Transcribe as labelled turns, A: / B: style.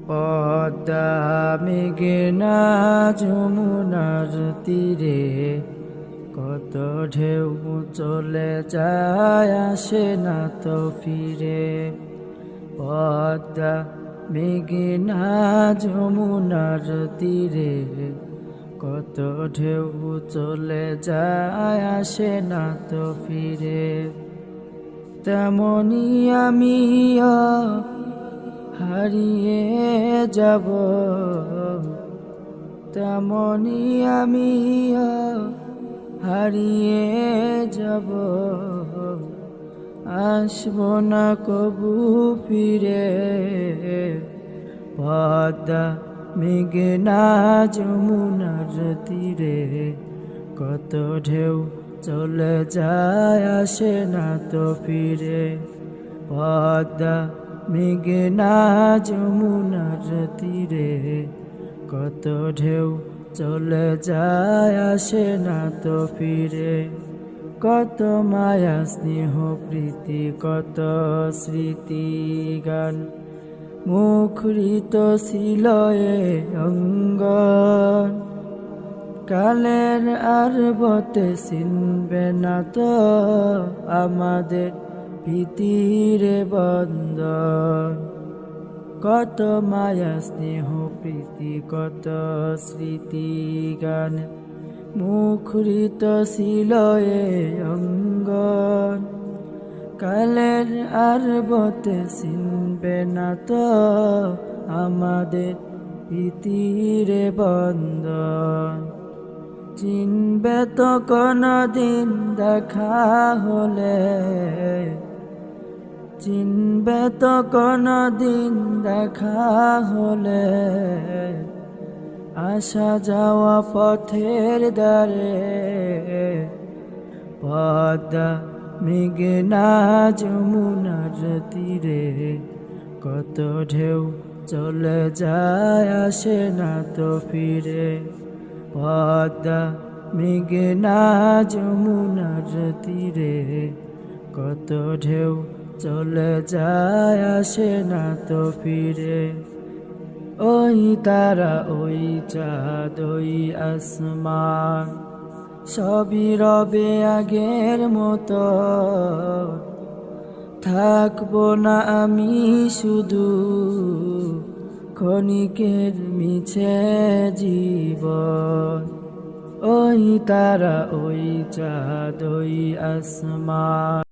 A: পদ্মা মেঘনা যমুনার তীরে কত ঢেউ চলে যায় আসে না তো ফিরে। পদ্মা মেঘনা যমুনার তীরে কত ঢেউ চলে যায় আসে না তো ফিরে। তেমনি আমিও হারিয়ে যাব, তেমনি আমিও হারিয়ে যাব, আসব না কবু ফিরে। পদ্মা মেঘনা যমুনার তীরে কত ঢেউ চলে যায় আসে না তো ফিরে। পদ্মা মেঘনা যমুনার তীরে কত ঢেউ চলে যায় আসে না তো ফিরে। কত মায়া স্নেহ প্রীতি কত স্মৃতি গান মুখরিত ছিল এ অঙ্গন। কালের আরবতে চিনবে না তো আমাদের প্রীতির বন্ধন। কত মায়া স্নেহ প্রীতি কত স্মৃতি গান মুখরিত ছিল এ অঙ্গন। কালের আরবতে চিনবে না তো আমাদের প্রীতির বন্ধন। চিনবে তো কোনদিন দেখা হলে, চিনবে তো কোনদিন দেখা হলে, আসা যাওয়া পথের দ্বারে। পদ্মা মেঘনা যমুনার তীরে কত ঢেউ চলে যায় আসে না তো ফিরে। পদ্মা মেঘনা যমুনার তীরে কত ঢেউ চলে যায় আসে না তো ফিরে। ওই তারা ওই চাঁদ ওই আসমান সবই রবে আগের মতো। থাকবো না আমি শুধু ক্ষণিকের মিছে জীবন। ওই তারা ওই চাঁদ ওই আসমান।